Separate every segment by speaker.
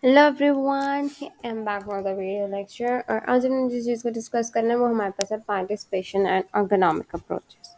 Speaker 1: Hello everyone, I am back for the video lecture. और आज हमने जिस चीज़ को डिस्कस करना है वो हमारे पास है participation and ergonomic approaches.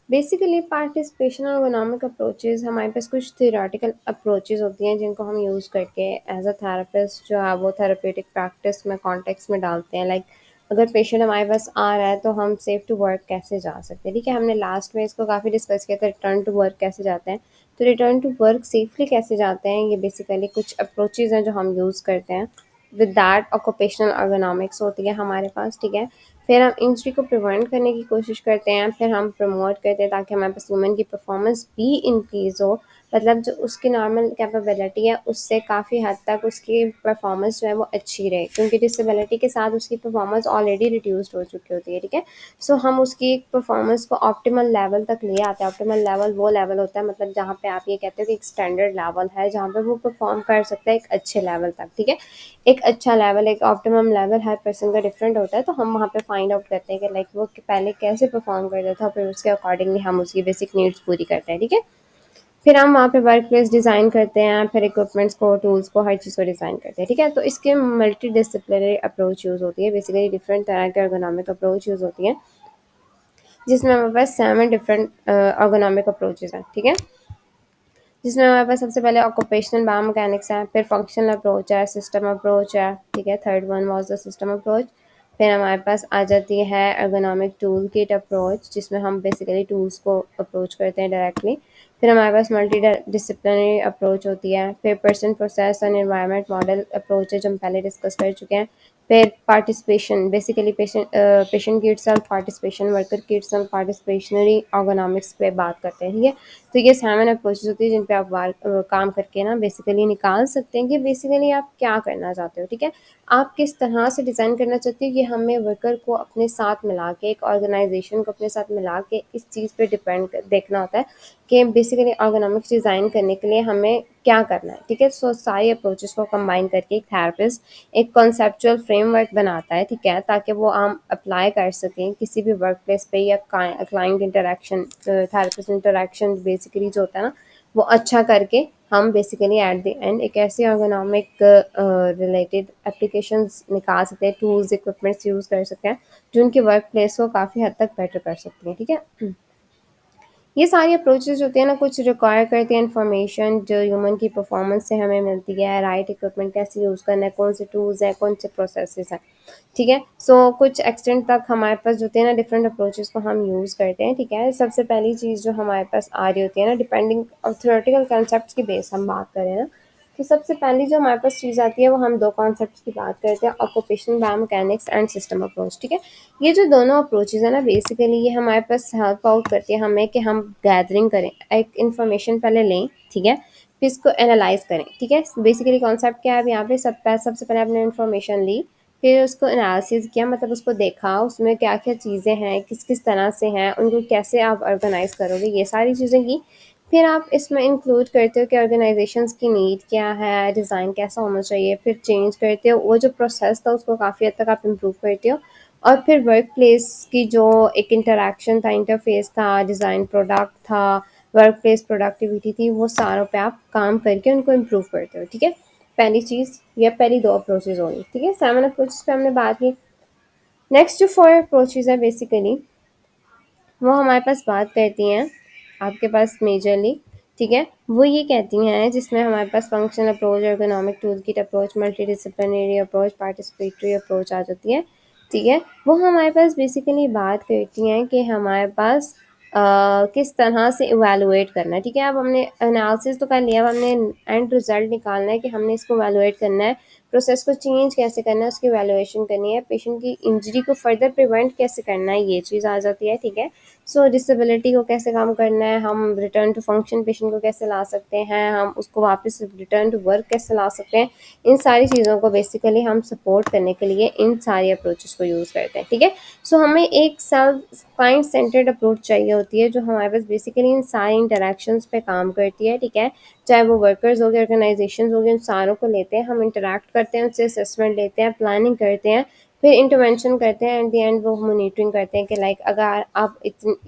Speaker 1: Basically participation और ergonomic अप्रोचेस हमारे पास कुछ थियोरेटिकल अप्रोचेस होती हैं जिनको हम यूज़ करके एज अ थेरेपिस्ट जो है वो थेरेपेटिक प्रैक्टिस में कॉन्टेक्स्ट में डालते हैं। लाइक अगर पेशेंट हमारे पास आ रहा है तो हम सेफ टू वर्क कैसे जा सकते हैं। ठीक है, हमने लास्ट में इसको काफ़ी डिस्कस किया था, रिटर्न टू वर्क कैसे जाते हैं। तो रिटर्न टू वर्क सेफली कैसे जाते हैं, ये बेसिकली कुछ अप्रोचेज़ हैं जो हम यूज़ करते हैं। विद दैट ऑक्यूपेशनल ergonomics होती है हमारे पास। ठीक है, फिर हम इंजरी को प्रिवेंट करने की कोशिश करते हैं, फिर हम प्रमोट करते हैं ताकि हमारे पास वुमेन की परफॉर्मेंस भी इंक्रीज़ हो। मतलब जो उसकी नॉर्मल कैपेबिलिटी है उससे काफ़ी हद तक उसकी परफॉर्मेंस जो है वो अच्छी रहे, क्योंकि डिसेबिलिटी के साथ उसकी परफॉर्मेंस ऑलरेडी रिड्यूस्ड हो चुकी होती है। ठीक है, सो हम उसकी परफॉर्मेंस को ऑप्टिमल लेवल तक ले आते हैं। ऑप्टिमल लेवल वो लेवल होता है मतलब जहाँ पे आप ये कहते हो कि एक स्टैंडर्ड लेवल है जहाँ पे वो परफॉर्म कर सकता है एक अच्छे लेवल तक। ठीक है, एक अच्छा लेवल, एक ऑप्टिमम लेवल हर पर्सन का डिफरेंट होता है, तो हम वहाँ पे फाइंड आउट करते हैं कि लाइक वो पहले कैसे परफॉर्म करता था, फिर उसके अकॉर्डिंगली हम उसकी बेसिक नीड्स पूरी करते हैं। ठीक है, फिर हम वहाँ पे वर्क प्लेस डिज़ाइन करते हैं, फिर इक्विपमेंट्स को, टूल्स को, हर चीज़ को डिज़ाइन करते हैं। ठीक है, तो इसके मल्टी डिसिप्लिनरी अप्रोच यूज़ होती है। बेसिकली डिफरेंट तरह के ergonomic अप्रोच यूज़ होती है, जिसमें हमारे पास 7 डिफरेंट ergonomic अप्रोचेज़ हैं। ठीक है, जिसमें हमारे पास सबसे पहले ऑक्यूपेशनल बायोमैकेनिक्स है, फिर फंक्शनल अप्रोच है, सिस्टम अप्रोच है। ठीक है, third one was the system approach. फिर हमारे पास आ जाती है ergonomic टूल किट अप्रोच, जिसमें हम बेसिकली टूल्स को अप्रोच करते हैं डायरेक्टली। फिर हमारे पास मल्टी डिसिप्लिनरी अप्रोच होती है। फिर person process and environment model approach है जो हम पहले डिस्कस कर चुके हैं। फिर पार्टिसिपेशन, बेसिकली पेशेंट की इटसेल्फ पार्टिसिपेशन, वर्कर की इटसेल्फ पार्टिसिपेशनरी ergonomics पे बात करते हैं। ठीक है, तो ये 7 अप्रोचेज़ होती है जिन पे आप काम करके ना बेसिकली निकाल सकते हैं कि बेसिकली आप क्या करना चाहते हो। ठीक है, आप किस तरह से डिज़ाइन करना चाहते हो, ये हमें वर्कर को अपने साथ मिला के, एक ऑर्गेनाइजेशन को अपने साथ मिला के इस चीज़ पे डिपेंड देखना होता है कि बेसिकली ergonomics डिज़ाइन करने के लिए हमें क्या करना है। ठीक है, सो सारी अप्रोचेज़ को कंबाइन करके एक थेरेपिस्ट एक कॉन्सेप्चुअल फ्रेमवर्क बनाता है। ठीक है, ताकि वो हम अप्लाई कर सकें किसी भी वर्क प्लेस पे या client interaction, therapist interaction basically जो होता है ना वो अच्छा करके हम बेसिकली एट द एंड एक ऐसे ergonomic रिलेटेड एप्लीकेशंस निकाल सकते हैं, टूल्स इक्विपमेंट्स यूज़ कर सकते हैं जो उनके वर्क प्लेस को काफ़ी हद तक बेटर कर सकती हैं। ठीक है, ये सारी अप्रोचेज़ होती हैं ना, कुछ रिक्वायर करती हैं इन्फॉर्मेशन जो ह्यूमन की परफॉर्मेंस से हमें मिलती है, राइट इक्विपमेंट कैसे यूज़ करना है, कौन से टूल्स हैं, कौन से प्रोसेसेस हैं। ठीक है, सो कुछ एक्सटेंट तक हमारे पास जो होते हैं ना डिफरेंट अप्रोचेज़ को हम यूज़ करते हैं। ठीक है, सबसे पहली चीज़ जो हमारे पास आ रही होती है ना, डिपेंडिंग थ्योरेटिकल कॉन्सेप्ट्स की बेस हम बात करें ना, तो सबसे पहली जो हमारे पास चीज़ आती है वो हम 2 कॉन्सेप्ट्स की बात करते हैं, occupational biomechanics and system approach. ठीक है, ये जो दोनों अप्रोचेज़ है ना बेसिकली ये हमारे पास हेल्प आउट करती है हमें कि हम गैदरिंग करें, एक इन्फॉर्मेशन पहले लें। ठीक है, फिर इसको एनालाइज करें। ठीक है, बेसिकली कॉन्सेप्ट क्या है, अब यहाँ पे सबसे पहले आपने इन्फॉर्मेशन ली, फिर उसको एनालिसिस किया, मतलब उसको देखा उसमें क्या क्या चीज़ें हैं, किस किस तरह से हैं, उनको कैसे आप ऑर्गेनाइज करोगे, ये सारी चीज़ें की। फिर आप इसमें इंक्लूड करते हो कि ऑर्गेनाइजेशंस की नीड क्या है, डिज़ाइन कैसा होना चाहिए, फिर चेंज करते हो वो जो प्रोसेस था उसको काफ़ी हद तक आप इम्प्रूव करते हो। और फिर वर्क प्लेस की जो एक इंटरेक्शन था, इंटरफेस था, डिज़ाइन प्रोडक्ट था, वर्क प्लेस प्रोडक्टिविटी थी, वो सारों पे आप काम करके उनको इम्प्रूव करते हो। ठीक है, पहली चीज़ या पहली 2 अप्रोचेज़ होंगी। ठीक है, 7 अप्रोचेज़ पे हमने बात की। नेक्स्ट जो 4 अप्रोचेज़ है बेसिकली वो हमारे पास बात करती हैं आपके पास मेजरली। ठीक है, वो ये कहती हैं जिसमें हमारे पास functional approach, ergonomic tool kit approach, multidisciplinary approach, participatory approach आ जाती है। ठीक है, वो हमारे पास बेसिकली बात करती हैं कि हमारे पास किस तरह से इवेलुएट करना है। ठीक है, अब हमने एनालिसिस तो कर लिया, अब हमने एंड रिजल्ट निकालना है कि हमने इसको इवेलुएट करना है, प्रोसेस को चेंज कैसे करना है, उसकी इवेलुएशन करनी है, पेशेंट की इंजरी को फर्दर प्रिवेंट कैसे करना है, ये चीज़ आ जाती है। ठीक है, सो डिसेबिलिटी को कैसे कम करना है, हम रिटर्न टू फंक्शन पेशेंट को कैसे ला सकते हैं, हम उसको वापस रिटर्न टू वर्क कैसे ला सकते हैं, इन सारी चीज़ों को बेसिकली हम सपोर्ट करने के लिए इन सारी अप्रोचेस को यूज़ करते हैं। ठीक है, सो हमें एक सेल्फ क्लाइंट सेंटर्ड अप्रोच चाहिए होती है जो हमारे पास बेसिकली इन सारी इंटरेक्शंस पे काम करती है। ठीक है, चाहे वो वर्कर्स हो गए, ऑर्गेनाइजेशन हो गए, उन सारों को लेते हैं, हम इंटरेक्ट करते हैं, उनसे असेसमेंट लेते हैं, प्लानिंग करते हैं, फिर इंटरवेंशन करते हैं, एट द एंड वो मॉनिटरिंग करते हैं कि लाइक अगर आप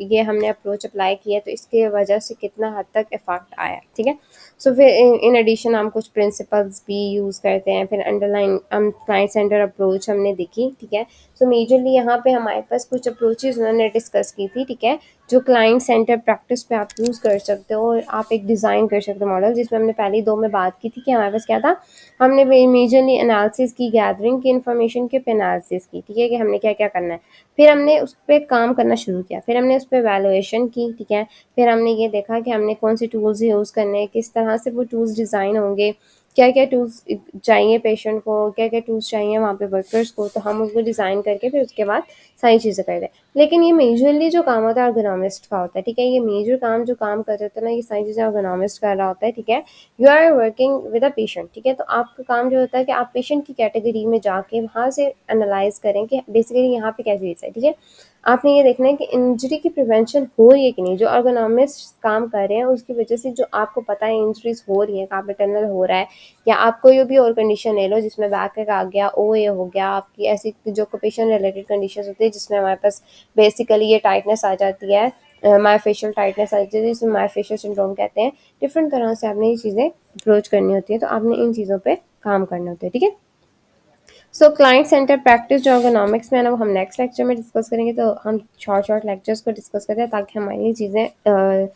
Speaker 1: ये हमने अप्रोच अप्लाई किया तो इसके वजह से कितना हद तक इफेक्ट आया, ठीक है। सो फिर इन एडिशन हम कुछ प्रिंसिपल्स भी यूज़ करते हैं। फिर अंडरलाइन हम क्लाइंट सेंटर अप्रोच हमने देखी, ठीक है। सो मेजरली यहाँ पे हमारे पास कुछ अप्रोचेज उन्होंने डिस्कस की थी, ठीक है, जो क्लाइंट सेंटर प्रैक्टिस पे आप यूज़ कर सकते हो और आप एक डिज़ाइन कर सकते हो मॉडल, जिसमें हमने पहली दो में बात की थी कि हमारे पास क्या था। हमने मेजरली एनालिसिस की, गैदरिंग की, इन्फॉर्मेशन के पे एनालिसिस की, ठीक है, कि हमने क्या क्या करना है। फिर हमने उस पर काम करना शुरू किया, फिर हमने उस पर वैल्यूएशन की, ठीक है। फिर हमने ये देखा कि हमने कौन से टूल्स यूज़ करने हैं, किस तरह से वो टूल्स डिज़ाइन होंगे, क्या क्या टूल्स चाहिए पेशेंट को, क्या क्या टूल्स चाहिए वहाँ पे वर्कर्स को, तो हम उसको डिज़ाइन करके फिर उसके बाद सारी चीज़ें कर दें। लेकिन ये मेजरली जो काम होता है अर्गोनॉमिस्ट का होता है, ठीक है। ये मेजर काम जो काम कर रहे होते हैं ना, ये सारी चीज़ें अर्गोनॉमिस्ट कर रहा होता है, ठीक है। You are working with a patient, ठीक है। तो आपका काम जो होता है कि आप पेशेंट की कैटेगरी में जाके वहाँ से एनालाइज करें कि बेसिकली यहाँ पे क्या चीज़ है, ठीक है। आपने ये देखना है कि इंजरी की प्रिवेंशन हो रही है कि नहीं। जो अर्गोनॉमिस्ट काम कर रहे हैं उसकी वजह से जो आपको पता है इंजरीज हो रही है, कार्पल टनल हो रहा है, या आप कोई भी और कंडीशन ले लो जिसमें बैक आ गया, ओ ए हो गया, आपकी ऐसी जो ऑक्यूपेशन रिलेटेड कंडीशन होती है जिसमें हमारे पास बेसिकली ये टाइटनेस आ जाती है, मायोफेशियल टाइटनेस आ जाती है, जिसमें मायोफेशियल सिंड्रोम कहते हैं। डिफरेंट तरह से आपने ये चीज़ें अप्रोच करनी होती है, तो आपने इन चीज़ों पे काम करना होता है, ठीक है। सो क्लाइंट सेंटर प्रैक्टिस जो इकोनॉमिक्स में है ना, वो हम नेक्स्ट लेक्चर में डिस्कस करेंगे। तो हम शॉर्ट शॉर्ट लेक्चर्स को डिस्कस करते हैं ताकि हमारी ये चीज़ें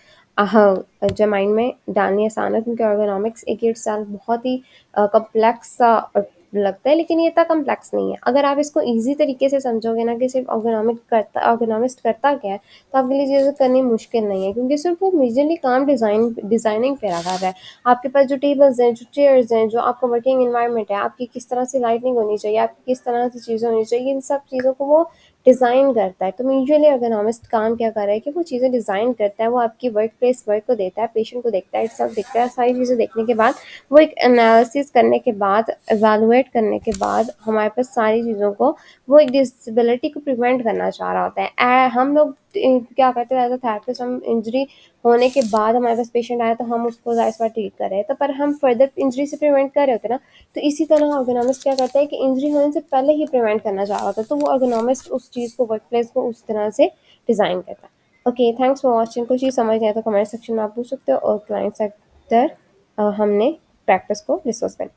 Speaker 1: जो माइंड में डालनी आसान है, क्योंकि इकोनॉमिक्स एक इट सेल्फ बहुत ही कम्प्लेक्स सा लगता है, लेकिन ये इतना कम्प्लेक्स नहीं है। अगर आप इसको ईजी तरीके से समझोगे ना कि सिर्फ इकोनॉमिस्ट करता क्या है, तो आपके लिए चीज़ें करनी मुश्किल नहीं है, क्योंकि सिर्फ वो मेजरली काम डिज़ाइनिंग पे रखा हुआ है। आपके पास जो टेबल्स हैं, जो चेयर्स हैं, जो आपका वर्किंग एनवायरनमेंट है, आपकी किस तरह से लाइटनिंग होनी चाहिए, आपकी किस तरह से चीज़ें होनी चाहिए, इन सब चीज़ों को वो डिज़ाइन करता है। तो यूजुअली अर्गोनॉमिस्ट काम क्या कर रहा है कि वो चीज़ें डिज़ाइन करता है, वो आपकी वर्क प्लेस वर्क को देता है, पेशेंट को देखता है, सब देखता है। सारी चीज़ें देखने के बाद वो एक एनालिसिस करने के बाद, एवेलुएट करने के बाद हमारे पास सारी चीज़ों को, वो एक डिसेबिलिटी को प्रिवेंट करना चाह रहा होता है। हम लोग क्या करते हैं एज अ थेरेपिस्ट, हम इंजरी होने के बाद हमारे पास पेशेंट आया तो हम उसको ज़ाहिर सी बात ट्रीट कर रहे हैं, तो पर हम फर्दर इंजरी से प्रिवेंट कर रहे होते हैं ना। तो इसी तरह अर्गोनॉमिस्ट क्या करता है कि इंजरी होने से पहले ही प्रिवेंट करना चाह रहा होता है, तो वो अर्गोनॉमिस्ट उस चीज़ को, वर्क प्लेस को उस तरह से डिज़ाइन करता है। Okay, thanks for watching. कुछ चीज़ समझ नहीं आया तो कमेंट सेक्शन में आप पूछ सकते हो, और क्लाइंट सेक्टर हमने प्रैक्टिस को डिस्कस करें।